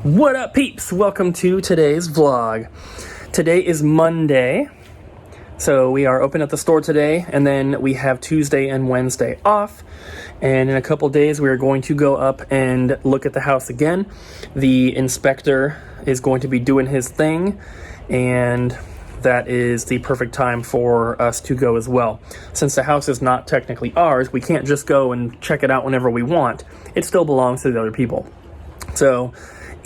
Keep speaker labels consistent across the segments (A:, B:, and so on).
A: What up, peeps? Welcome to today's vlog. Today is Monday, so we are open at the store today, and then we have Tuesday and Wednesday off. And in a couple days, we are going to go up and look at the house again. The inspector is going to be doing his thing, and that is the perfect time for us to go as well. Since the house is not technically ours, we can't just go and check it out whenever we want. It still belongs to the other people. So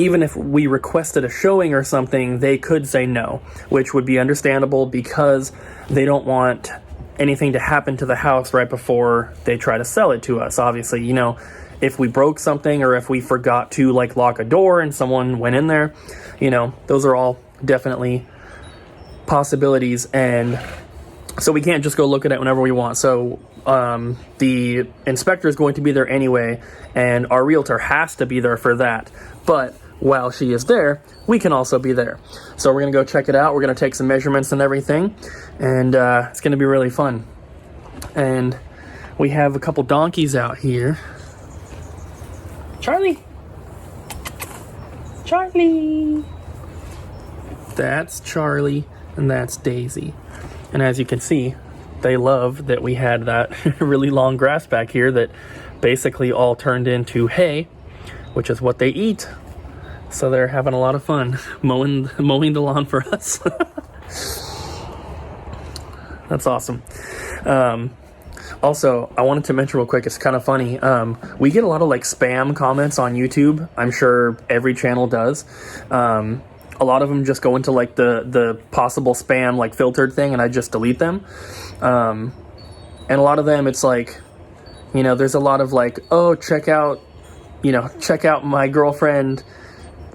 A: even if we requested a showing or something, they could say no, which would be understandable because they don't want anything to happen to the house right before they try to sell it to us. Obviously, you know, if we broke something or if we forgot to lock a door and someone went in there, you know, those are all definitely possibilities, and so we can't just go look at it whenever we want. So the inspector is going to be there anyway, and our realtor has to be there for that. But while she is there, we can also be there. So we're gonna go check it out. We're gonna take some measurements and everything, and it's gonna be really fun. And we have a couple donkeys out here. Charlie! Charlie! That's Charlie, and that's Daisy. And as you can see, they love that we had that really long grass back here that basically all turned into hay, which is what they eat. So they're having a lot of fun mowing the lawn for us. That's awesome. Also, I wanted to mention real quick, it's kind of funny. We get a lot of spam comments on YouTube. I'm sure every channel does. A lot of them just go into the possible spam filtered thing, and I just delete them. And a lot of them, it's there's a lot of oh, check out my girlfriend.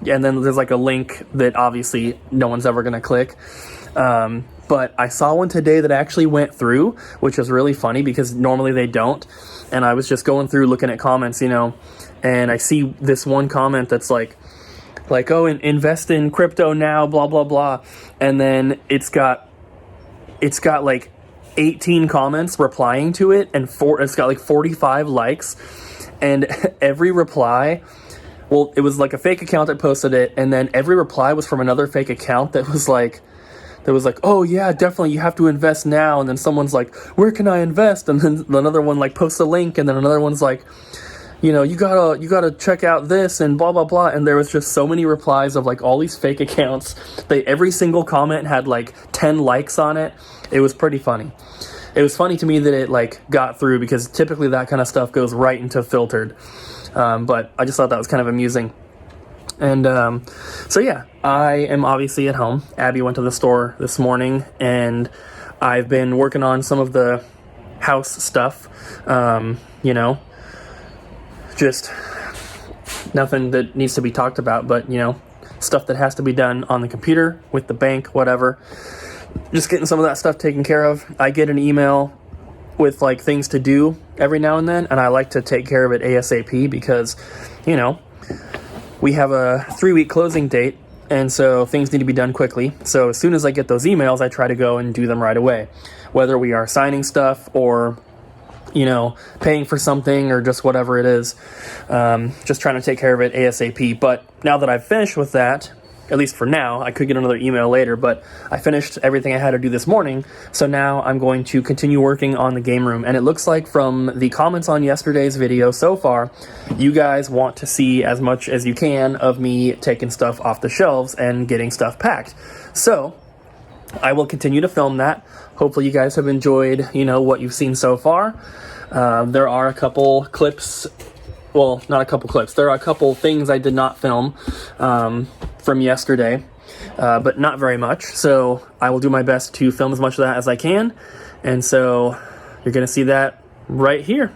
A: And then there's a link that obviously no one's ever going to click. But I saw one today that actually went through, which is really funny because normally they don't. And I was just going through looking at comments, and I see this one comment that's oh, invest in crypto now, blah, blah, blah. And then it's got 18 comments replying to it, and it's got 45 likes. And every reply, well, it was a fake account that posted it, and then every reply was from another fake account that was oh yeah, definitely, you have to invest now. And then someone's where can I invest? And then another one posts a link, and then another one's you gotta check out this and blah blah blah. And there was just so many replies of all these fake accounts. Every single comment had 10 likes on it. It was pretty funny. It was funny to me that it got through, because typically that kind of stuff goes right into filtered. But I just thought that was kind of amusing. And so yeah, I am obviously at home. Abby went to the store this morning, and I've been working on some of the house stuff. Just nothing that needs to be talked about, but stuff that has to be done on the computer with the bank, whatever. Just getting some of that stuff taken care of. I get an email with things to do every now and then, and I like to take care of it ASAP because we have a 3-week closing date, and so things need to be done quickly. So as soon as I get those emails, I try to go and do them right away, whether we are signing stuff or paying for something or just whatever it is. Just trying to take care of it ASAP. But now that I've finished with that, at least for now, I could get another email later, but I finished everything I had to do this morning, so now I'm going to continue working on the game room. And it looks like from the comments on yesterday's video so far, you guys want to see as much as you can of me taking stuff off the shelves and getting stuff packed. So I will continue to film that. Hopefully you guys have enjoyed, what you've seen so far. There are a couple clips. Well, not a couple clips. There are a couple things I did not film from yesterday, but not very much. So I will do my best to film as much of that as I can. And so you're going to see that right here.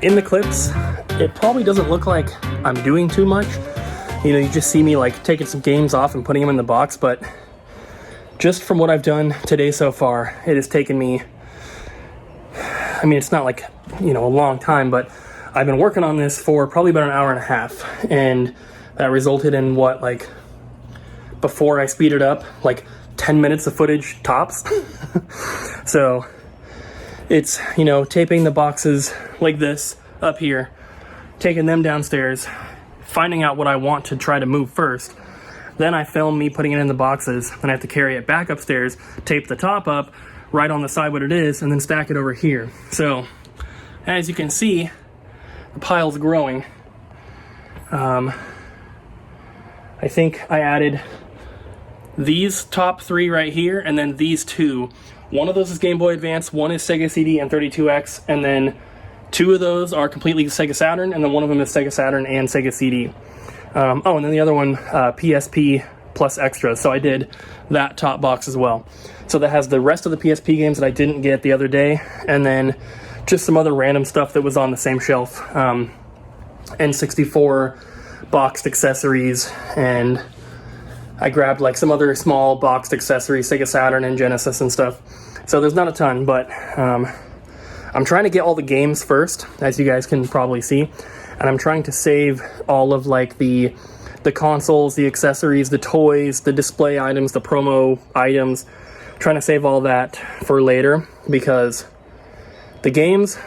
A: in the clips, it probably doesn't look like I'm doing too much. You know, you just see me like taking some games off and putting them in the box, but just from what I've done today so far, it has taken me, I mean, it's not like, you know, a long time, but I've been working on this for probably about an hour and a half, and that resulted in what, like, before I speed it up, like 10 minutes of footage tops. So it's, you know, taping the boxes like this up here, taking them downstairs, finding out what I want to try to move first. Then I film me putting it in the boxes, then I have to carry it back upstairs, tape the top up right on the side what it is, and then stack it over here. So as you can see, the pile's growing. I think I added these top three right here, and then these two. One of those is Game Boy Advance, one is Sega CD and 32X, and then two of those are completely Sega Saturn, and then one of them is Sega Saturn and Sega CD. And then the other one, PSP plus extras. So I did that top box as well. So that has the rest of the PSP games that I didn't get the other day, and then just some other random stuff that was on the same shelf. N64 boxed accessories, and I grabbed like some other small boxed accessories, Sega Saturn and Genesis and stuff. So there's not a ton, but I'm trying to get all the games first, as you guys can probably see, and I'm trying to save all of like the consoles, the accessories, the toys, the display items, the promo items, trying to save all that for later, because the games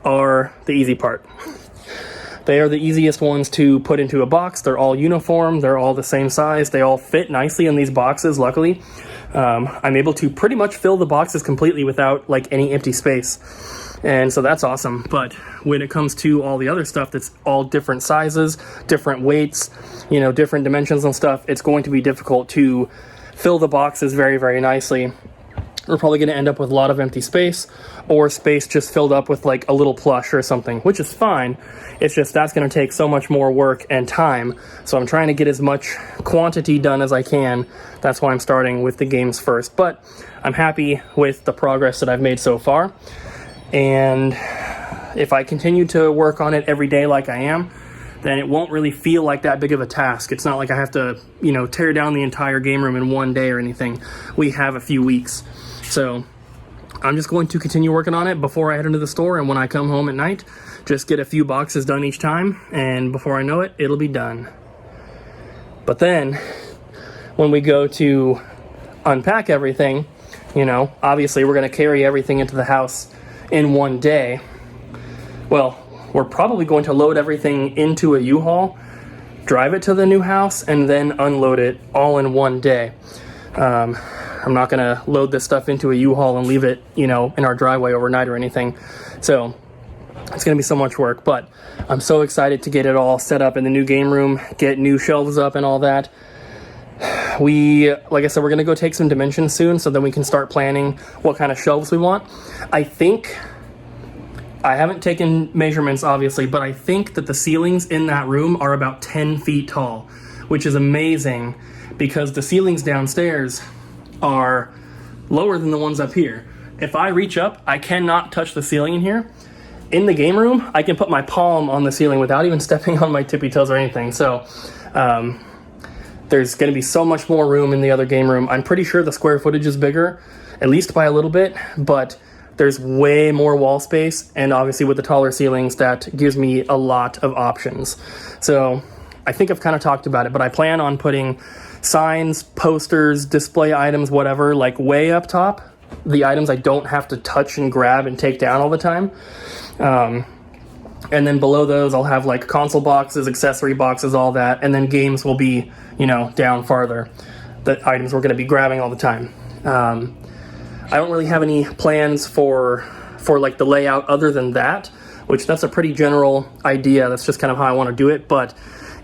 A: are the easy part. They are the easiest ones to put into a box. They're all uniform. They're all the same size. They all fit nicely in these boxes, luckily. I'm able to pretty much fill the boxes completely without like any empty space. And so that's awesome. But when it comes to all the other stuff that's all different sizes, different weights, you know, different dimensions and stuff, it's going to be difficult to fill the boxes very, very nicely. We're probably going to end up with a lot of empty space, or space just filled up with like a little plush or something, which is fine. It's just that's going to take so much more work and time. So I'm trying to get as much quantity done as I can. That's why I'm starting with the games first. But I'm happy with the progress that I've made so far. And if I continue to work on it every day like I am, then it won't really feel like that big of a task. It's not like I have to, you know, tear down the entire game room in one day or anything. We have a few weeks. So I'm just going to continue working on it before I head into the store, and when I come home at night, just get a few boxes done each time, and before I know it, it'll be done. But then, when we go to unpack everything, you know, obviously we're going to carry everything into the house in one day. Well, we're probably going to load everything into a U-Haul, drive it to the new house, and then unload it all in one day. I'm not going to load this stuff into a U-Haul and leave it, you know, in our driveway overnight or anything. So it's going to be so much work, but I'm so excited to get it all set up in the new game room, get new shelves up and all that. Like I said, we're going to go take some dimensions soon, so then we can start planning what kind of shelves we want. I think, I haven't taken measurements obviously, but I think that the ceilings in that room are about 10 feet tall, which is amazing because the ceilings downstairs are lower than the ones up here. If I reach up, I cannot touch the ceiling in here. In the game room, I can put my palm on the ceiling without even stepping on my tippy toes or anything. So there's going to be so much more room in the other game room. I'm pretty sure the square footage is bigger, at least by a little bit, but there's way more wall space, and obviously with the taller ceilings, that gives me a lot of options. So I think I've kind of talked about it, but I plan on putting signs, posters, display items, whatever, like way up top. The items I don't have to touch and grab and take down all the time. And then below those, I'll have like console boxes, accessory boxes, all that. And then games will be, you know, down farther. The items we're going to be grabbing all the time. I don't really have any plans for like the layout other than that, which that's a pretty general idea. That's just kind of how I want to do it. But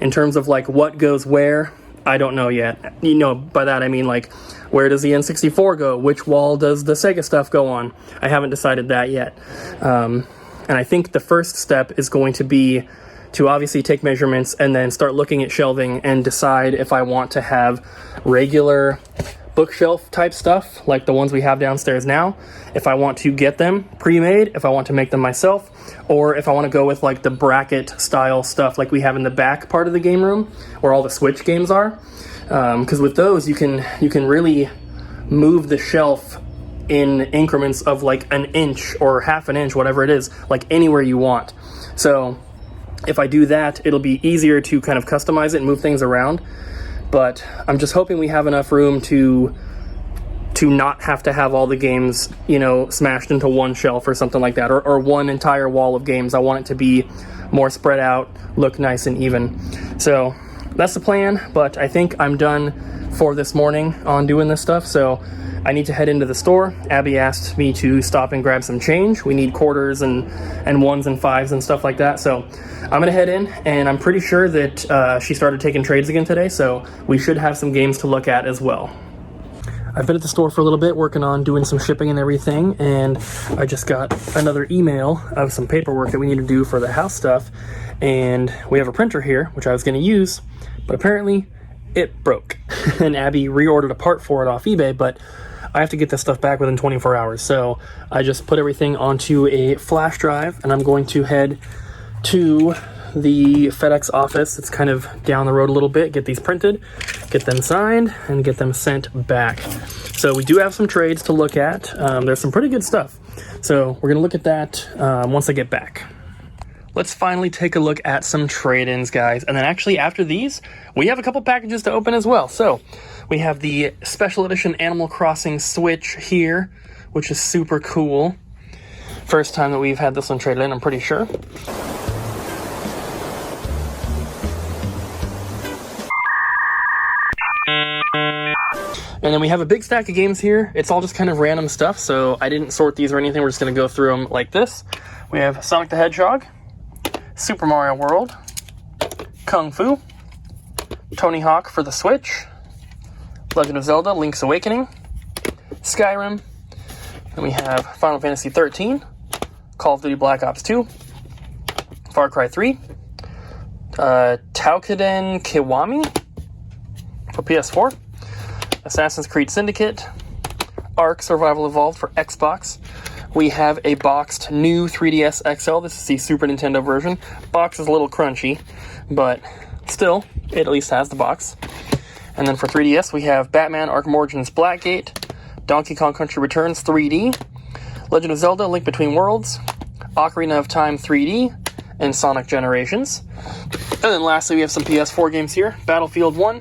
A: in terms of like what goes where, I don't know yet. You know, by that I mean like, where does the N64 go? Which wall does the Sega stuff go on? I haven't decided that yet. And I think the first step is going to be to obviously take measurements and then start looking at shelving and decide if I want to have regular bookshelf type stuff, like the ones we have downstairs now, if I want to get them pre-made, if I want to make them myself, or if I want to go with like the bracket style stuff like we have in the back part of the game room where all the Switch games are. Because with those, you can really move the shelf in increments of like an inch or half an inch, whatever it is, like anywhere you want. So if I do that, it'll be easier to kind of customize it and move things around. But I'm just hoping we have enough room to not have to have all the games, you know, smashed into one shelf or something like that, or one entire wall of games. I want it to be more spread out, look nice and even. So that's the plan, but I think I'm done for this morning on doing this stuff, so I need to head into the store. Abby asked me to stop and grab some change. We need quarters and ones and fives and stuff like that, so I'm gonna head in, and I'm pretty sure that she started taking trades again today, so we should have some games to look at as well. I've been at the store for a little bit working on doing some shipping and everything, and I just got another email of some paperwork that we need to do for the house stuff, and we have a printer here, which I was going to use, but apparently it broke, and Abby reordered a part for it off eBay, but I have to get this stuff back within 24 hours, so I just put everything onto a flash drive, and I'm going to head to the FedEx office. It's kind of down the road a little bit, get these printed, get them signed, and get them sent back. So we do have some trades to look at. There's some pretty good stuff. So we're gonna look at that once I get back. Let's finally take a look at some trade-ins, guys. And then actually after these, we have a couple packages to open as well. So we have the special edition Animal Crossing Switch here, which is super cool. First time that we've had this one traded in, I'm pretty sure. And then we have a big stack of games here. It's all just kind of random stuff, so I didn't sort these or anything. We're just going to go through them like this. We have Sonic the Hedgehog, Super Mario World, Kung Fu, Tony Hawk for the Switch, Legend of Zelda, Link's Awakening, Skyrim, and we have Final Fantasy 13, Call of Duty Black Ops 2, Far Cry 3, Toukiden Kiwami for PS4, Assassin's Creed Syndicate, Ark Survival Evolved for Xbox. We have a boxed new 3DS XL. This is the Super Nintendo version. Box is a little crunchy, but still, it at least has the box. And then for 3DS, we have Batman Arkham Origins Blackgate, Donkey Kong Country Returns 3D, Legend of Zelda Link Between Worlds, Ocarina of Time 3D, and Sonic Generations. And then lastly, we have some PS4 games here. Battlefield 1,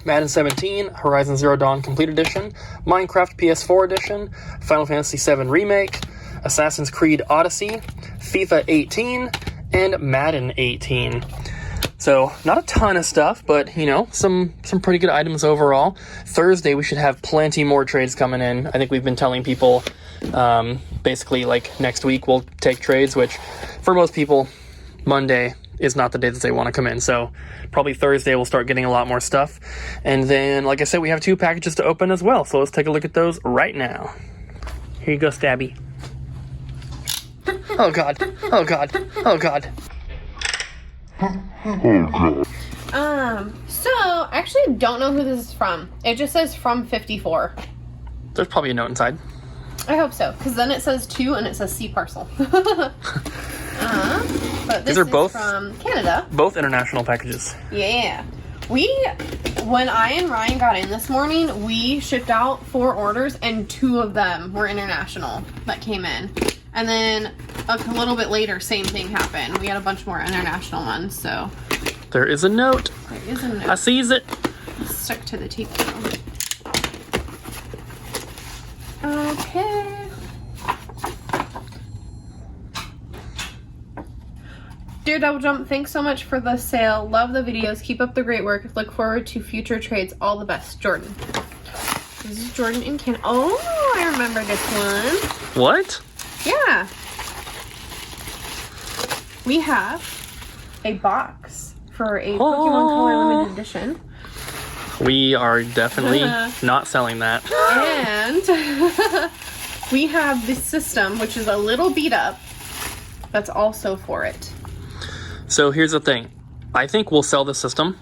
A: Madden 17, Horizon Zero Dawn Complete Edition, Minecraft PS4 Edition, Final Fantasy VII Remake, Assassin's Creed Odyssey, FIFA 18, and Madden 18. So, not a ton of stuff, but, you know, some pretty good items overall. Thursday, we should have plenty more trades coming in. I think we've been telling people, basically, like, next week we'll take trades, which, for most people, Monday is not the day that they want to come in. So probably Thursday we'll start getting a lot more stuff. And then, like I said, we have 2 packages to open as well. So let's take a look at those right now. Here you go, Stabby. Oh God. Oh God. Oh God.
B: So I actually don't know who this is from. It just says from 54.
A: There's probably a note inside.
B: I hope so, because then it says 2 and it says C parcel. But this
A: These are both
B: from Canada.
A: Both international packages.
B: Yeah. When I and Ryan got in this morning, we shipped out 4 orders and 2 of them were international that came in. And then a little bit later, same thing happened. We had a bunch more international ones, so.
A: There is a note.
B: There is a note.
A: I sees it.
B: Stuck to the tape now. Okay. Dear Double Jump, thanks so much for the sale. Love the videos. Keep up the great work. Look forward to future trades. All the best. Jordan. This is Jordan in Canada. Oh, I remember this one.
A: What?
B: Yeah. We have a box for a Pokemon Color Limited Edition.
A: We are definitely not selling that.
B: And we have this system, which is a little beat up, that's also for it.
A: So here's the thing. I think we'll sell the system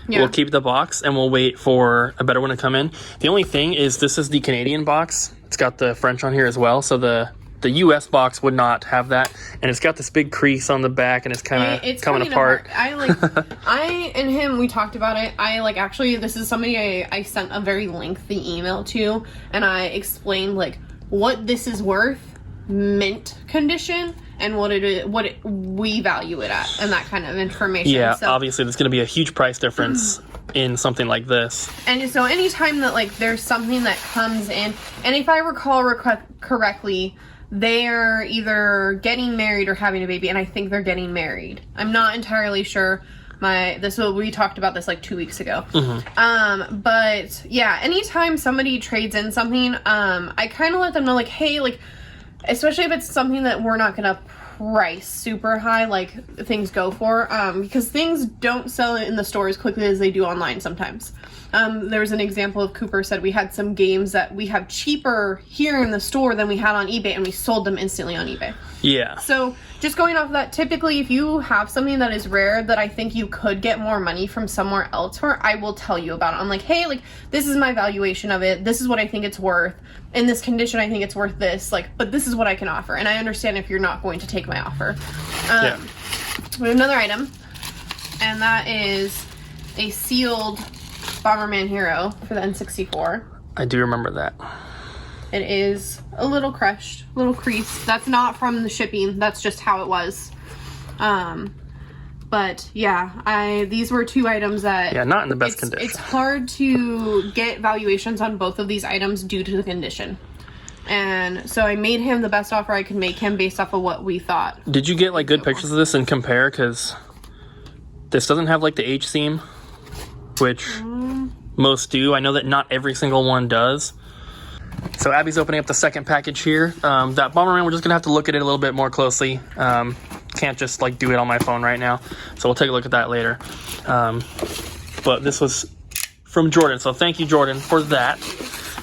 B: Yeah.
A: We'll keep the box and we'll wait for a better one to come in. The only thing is this is the Canadian box. It's got the French on here as well. So the US box would not have that. And it's got this big crease on the back and it's kind of coming apart.
B: I and him, we talked about it. Actually, this is somebody I sent a very lengthy email to, and I explained like what this is worth, mint condition, and we value it at, and that kind of information.
A: Yeah,
B: so,
A: obviously there's going to be a huge price difference in something like this.
B: And so anytime that like there's something that comes in, and if I recall correctly, they're either getting married or having a baby, and I think they're getting married. I'm not entirely sure. We talked about this like 2 weeks ago. But yeah, anytime somebody trades in something, I kind of let them know like, hey, like, especially if it's something that we're not gonna price super high, like things go for, because things don't sell in the store as quickly as they do online sometimes. There was an example of Cooper said we had some games that we have cheaper here in the store than we had on eBay, and we sold them instantly on eBay.
A: Yeah.
B: So just going off of that, typically if you have something that is rare that I think you could get more money from somewhere else for, I will tell you about it. I'm like, hey, like, this is my valuation of it. This is what I think it's worth. In this condition, I think it's worth this. Like, but this is what I can offer. And I understand if you're not going to take my offer.
A: Yeah.
B: We have another item, and that is a sealed Bomberman Hero for the N64.
A: I do remember that.
B: It is a little crushed, little crease. That's not from the shipping. That's just how it was. But yeah, these were two items that...
A: Yeah, not in the best condition.
B: It's hard to get valuations on both of these items due to the condition. And so I made him the best offer I could make him based off of what we thought.
A: Did you get like good pictures of this and compare? Because this doesn't have like the H seam, which most do. I know that not every single one does. So Abby's opening up the second package here. That Bomberman, we're just gonna have to look at it a little bit more closely. Can't just like do it on my phone right now. So we'll take a look at that later. But this was from Jordan, so thank you, Jordan, for that.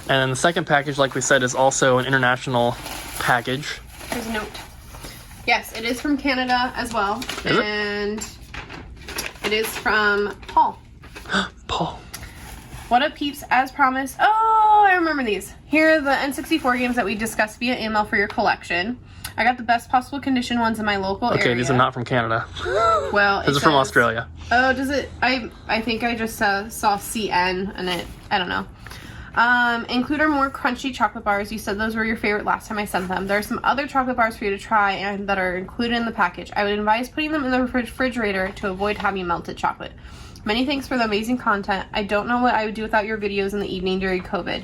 A: And then the second package, like we said, is also an international package.
B: There's a note. Yes, it is from Canada as well.
A: Is
B: it is from Paul.
A: Paul.
B: What up, peeps? As promised. Oh, I remember these. Here are the N64 games that we discussed via email for your collection. I got the best possible condition ones in my local area.
A: Okay, these are not from Canada.
B: Well,
A: this is from Australia.
B: Oh, does it? I think I just saw CN and I don't know. Include our more crunchy chocolate bars. You said those were your favorite last time I sent them. There are some other chocolate bars for you to try and that are included in the package. I would advise putting them in the refrigerator to avoid having melted chocolate. Many thanks for the amazing content. I don't know what I would do without your videos in the evening during COVID.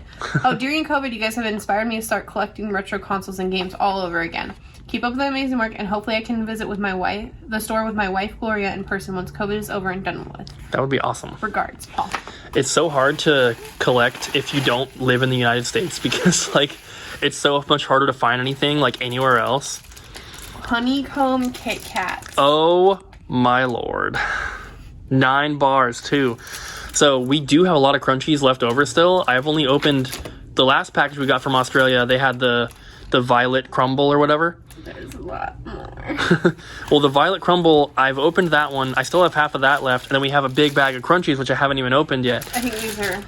B: During COVID, you guys have inspired me to start collecting retro consoles and games all over again. Keep up the amazing work, and hopefully I can visit the store with my wife, Gloria, in person once COVID is over and done with.
A: That would be awesome.
B: Regards, Paul.
A: It's so hard to collect if you don't live in the United States because, like, it's so much harder to find anything, like, anywhere else.
B: Honeycomb Kit Kats.
A: Oh, my lord. 9 bars, too. So we do have a lot of crunchies left over still. I've only opened the last package we got from Australia. They had the Violet Crumble or whatever.
B: There's a lot more.
A: Well, the Violet Crumble, I've opened that one. I still have half of that left. And then we have a big bag of crunchies, which I haven't even opened yet.
B: I think these are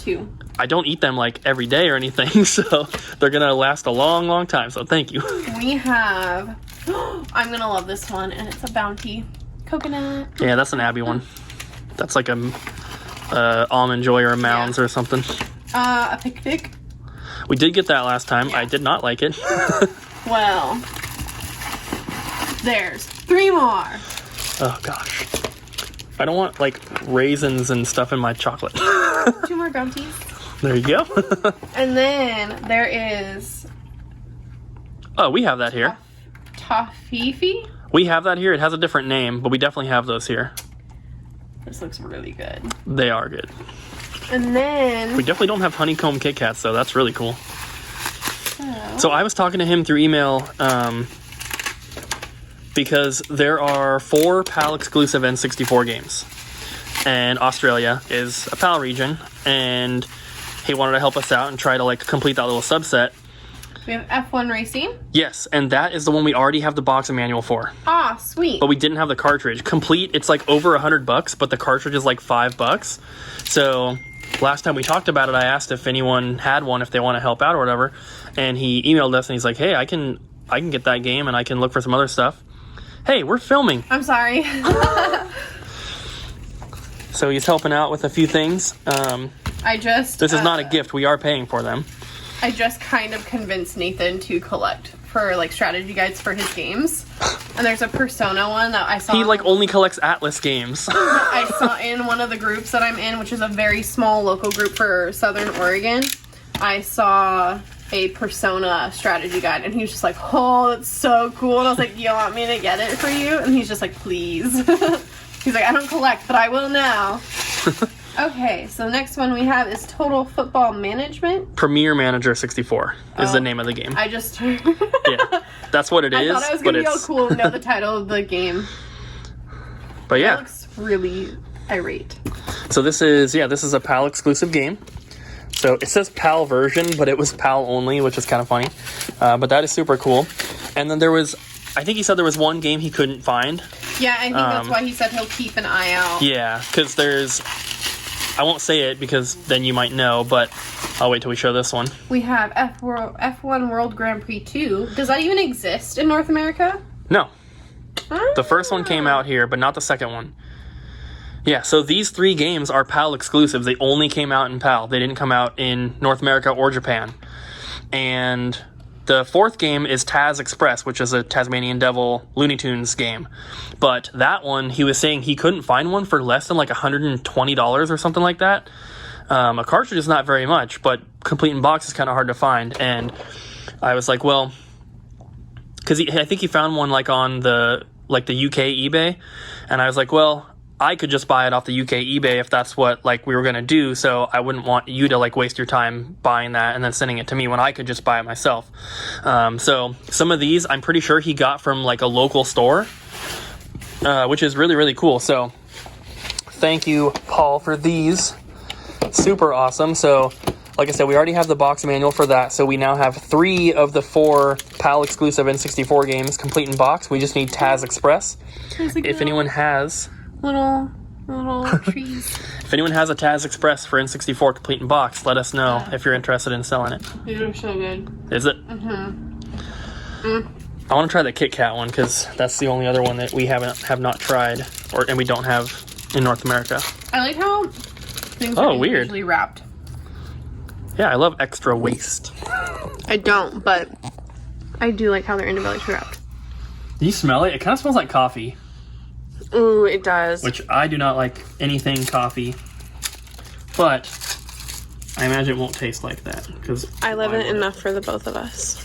B: 2.
A: I don't eat them, like, every day or anything. So they're going to last a long, long time. So thank you.
B: We have... I'm going to love this one. And it's a Bounty Coconut.
A: Yeah, that's an Abby one. That's like a Almond Joy or a Mounds or something.
B: A Picnic.
A: We did get that last time.
B: Yeah.
A: I did not like it.
B: Well, there's 3 more.
A: Oh, gosh. I don't want, like, raisins and stuff in my chocolate.
B: 2 more Bounties.
A: There you go.
B: And then there is...
A: Oh, we have that here.
B: Toffifee?
A: We have that here. It has a different name, but we definitely have those here.
B: This looks really good.
A: They are good.
B: And then...
A: We definitely don't have honeycomb Kit Kats, though. That's really cool. So I was talking to him through email because there are 4 PAL-exclusive N64 games. And Australia is a PAL region, and he wanted to help us out and try to, like, complete that little subset.
B: We have F1 Racing.
A: Yes, and that is the one we already have the box and manual for.
B: Ah, sweet.
A: But we didn't have the cartridge. Complete, it's like over $100, but the cartridge is like $5. So last time we talked about it, I asked if anyone had one, if they want to help out or whatever. And he emailed us and he's like, hey, I can get that game and I can look for some other stuff. Hey, we're filming.
B: I'm sorry.
A: So he's helping out with a few things.
B: This
A: is not a gift. We are paying for them.
B: I just kind of convinced Nathan to collect for like strategy guides for his games. And there's a Persona one that I saw.
A: He like only collects Atlas games.
B: I saw in one of the groups that I'm in, which is a very small local group for Southern Oregon. I saw a Persona strategy guide and he was just like, oh, that's so cool. And I was like, you want me to get it for you? And he's just like, please. He's like, I don't collect, but I will now. Okay, so the next one we have is Total Football Management.
A: Premier Manager 64 is the name of the game.
B: I just
A: yeah, that's what it is.
B: I thought I was going to be all cool and know the title of the game.
A: But yeah.
B: It looks really irate.
A: So this is a PAL exclusive game. So it says PAL version, but it was PAL only, which is kind of funny. But that is super cool. And then I think he said there was one game he couldn't find.
B: Yeah, I think that's why he said he'll keep an eye out.
A: Yeah, because I won't say it because then you might know, but I'll wait till we show this one.
B: We have F1 World Grand Prix 2. Does that even exist in North America?
A: No. The first one came out here, but not the second one. Yeah, so these 3 games are PAL exclusives. They only came out in PAL. They didn't come out in North America or Japan. And the 4th game is Taz Express, which is a Tasmanian Devil Looney Tunes game. But that one, he was saying he couldn't find one for less than like $120 or something like that. A cartridge is not very much, but complete in box is kind of hard to find. And I was like, well, because I think he found one like on the UK eBay. And I was like, well, I could just buy it off the UK eBay if that's what like we were going to do. So I wouldn't want you to like waste your time buying that and then sending it to me when I could just buy it myself. So some of these I'm pretty sure he got from like a local store, which is really, really cool. So thank you, Paul, for these. Super awesome. So like I said, we already have the box manual for that. So we now have 3 of the 4 PAL exclusive N64 games complete in box. We just need Taz Express. If anyone has
B: little trees.
A: If anyone has a Taz Express for N64 complete in box, let us know if you're interested in selling it.
B: These are so good.
A: Is it? I want to try the Kit Kat one because that's the only other one that we have not tried, and we don't have in North America.
B: I like how things are usually wrapped.
A: Yeah, I love extra waste.
B: I don't, but I do like how they're individually wrapped.
A: Do you smell it? It kind of smells like coffee.
B: Ooh, it does.
A: Which I do not like anything coffee, but I imagine it won't taste like that because
B: I love it enough for the both of us.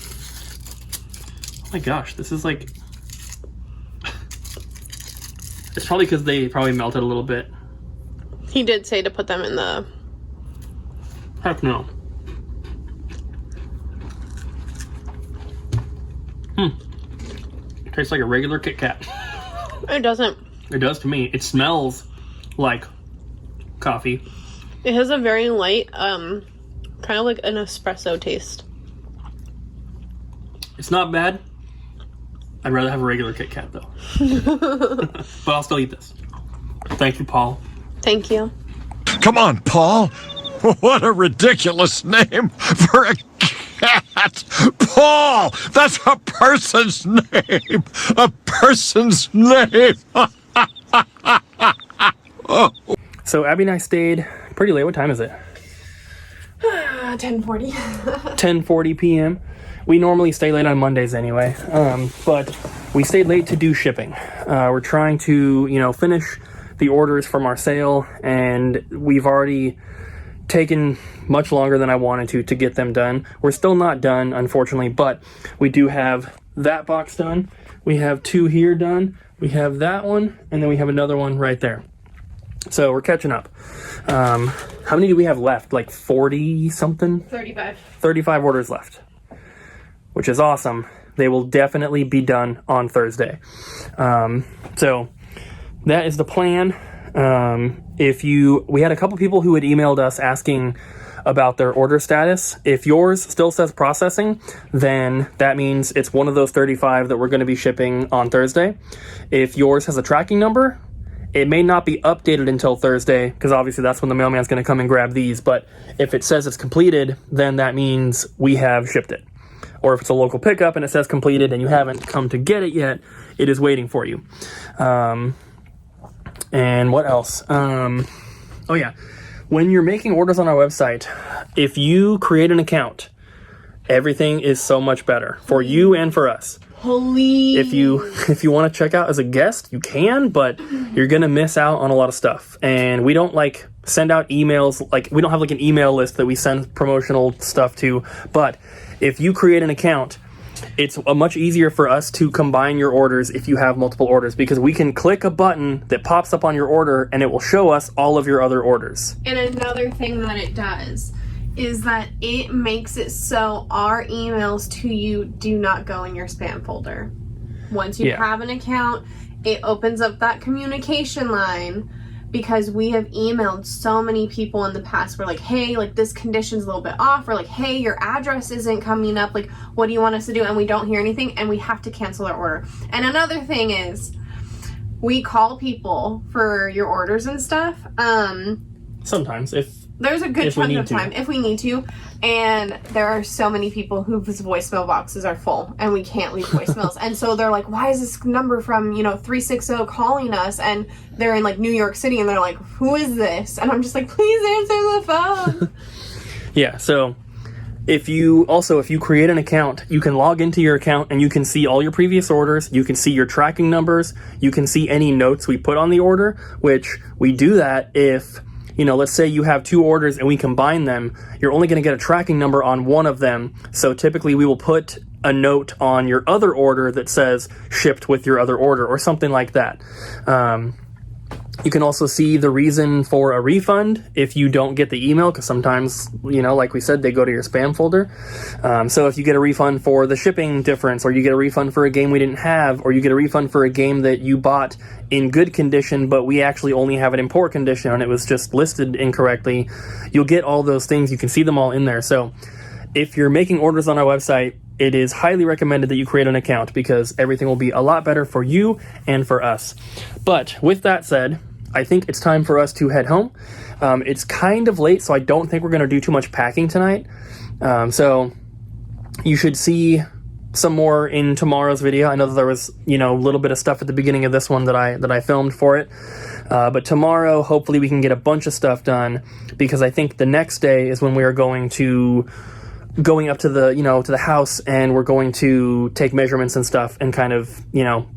A: Oh my gosh, this is like it's probably because they probably melted a little bit.
B: He did say to put them in the...
A: Heck no. It tastes like a regular Kit Kat.
B: It doesn't.
A: It does to me. It smells like coffee.
B: It has a very light, kind of like an espresso taste.
A: It's not bad. I'd rather have a regular Kit Kat though. But I'll still eat this. Thank you, Paul.
B: Thank you.
C: Come on, Paul. What a ridiculous name for a cat. Paul, that's a person's name. A person's name.
A: So Abby and I stayed pretty late. What time is it?
B: 10:40.
A: 10:40 p.m. We normally stay late on Mondays anyway, but we stayed late to do shipping. We're trying to, finish the orders from our sale, and we've already taken much longer than I wanted to get them done. We're still not done, unfortunately, but we do have that box done. We have 2 here done. We have that one, and then we have another one right there. So we're catching up. How many do we have left? Like 40 something?
B: 35.
A: 35 orders left, which is awesome. They will definitely be done on Thursday. So that is the plan. We had a couple people who had emailed us asking about their order status. If yours still says processing, then that means it's one of those 35 that we're going to be shipping on Thursday. If yours has a tracking number, it may not be updated until Thursday, because obviously that's when the mailman's going to come and grab these. But if it says it's completed, then that means we have shipped it. Or if it's a local pickup and it says completed and you haven't come to get it yet, it is waiting for you. And what else? Oh yeah, when you're making orders on our website, if you create an account, everything is so much better for you and for us.
B: Please.
A: If you want to check out as a guest, you can, but you're gonna miss out on a lot of stuff. And we don't like send out emails, like we don't have like an email list that we send promotional stuff to. But if you create an account, it's much easier for us to combine your orders if you have multiple orders, because we can click a button that pops up on your order and it will show us all of your other orders.
B: And another thing that it does is that it makes it so our emails to you do not go in your spam folder. Once you have an account, it opens up that communication line, because we have emailed so many people in the past. We're like, hey, like this condition's a little bit off, or like, hey, your address isn't coming up, like what do you want us to do? And we don't hear anything and we have to cancel our order. And another thing is we call people for your orders and stuff.
A: Sometimes if
B: there's a good chunk of time if we need to, and there are so many people whose voicemail boxes are full and we can't leave voicemails. And so they're like, why is this number from 360 calling us? And they're in like New York City and they're like, who is this? And I'm just like, please answer the phone.
A: Yeah, so if you create an account, you can log into your account and you can see all your previous orders, you can see your tracking numbers, you can see any notes we put on the order, which we do that if let's say you have 2 orders and we combine them, you're only going to get a tracking number on one of them. So typically we will put a note on your other order that says shipped with your other order or something like that. You can also see the reason for a refund if you don't get the email, because sometimes, like we said, they go to your spam folder. So if you get a refund for the shipping difference, or you get a refund for a game we didn't have, or you get a refund for a game that you bought in good condition, but we actually only have it in poor condition and it was just listed incorrectly, you'll get all those things. You can see them all in there. So if you're making orders on our website, it is highly recommended that you create an account, because everything will be a lot better for you and for us. But with that said, I think it's time for us to head home. It's kind of late, so I don't think we're going to do too much packing tonight. So you should see some more in tomorrow's video. I know that there was, a little bit of stuff at the beginning of this one that I filmed for it. But tomorrow, hopefully we can get a bunch of stuff done, because I think the next day is when we are going up to the, to the house, and we're going to take measurements and stuff and kind of,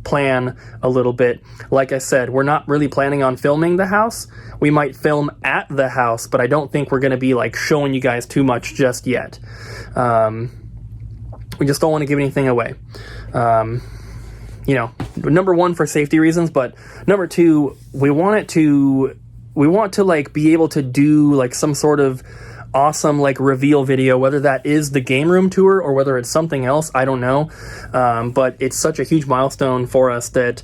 A: plan a little bit. Like I said, we're not really planning on filming the house. We might film at the house, but I don't think we're going to be like showing you guys too much just yet. We just don't want to give anything away. Number one, for safety reasons, but number two, we want to like be able to do like some sort of awesome like reveal video, whether that is the game room tour or whether it's something else, I don't know. But it's such a huge milestone for us that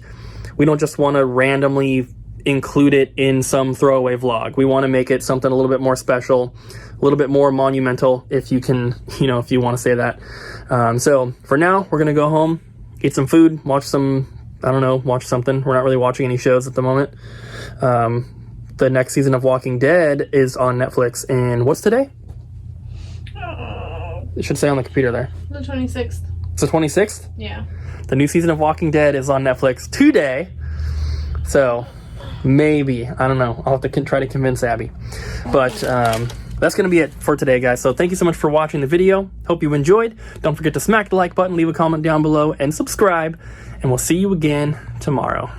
A: we don't just want to randomly include it in some throwaway vlog. We want to make it something a little bit more special, a little bit more monumental, if you can, if you want to say that. So for now, we're going to go home, eat some food, watch something. We're not really watching any shows at the moment. The next season of Walking Dead is on Netflix, and what's today? It should say on the computer there.
B: The 26th.
A: It's the 26th?
B: Yeah.
A: The new season of Walking Dead is on Netflix today. So, maybe. I don't know. I'll have to try to convince Abby. But, that's going to be it for today, guys. So, thank you so much for watching the video. Hope you enjoyed. Don't forget to smack the like button, leave a comment down below, and subscribe. And we'll see you again tomorrow.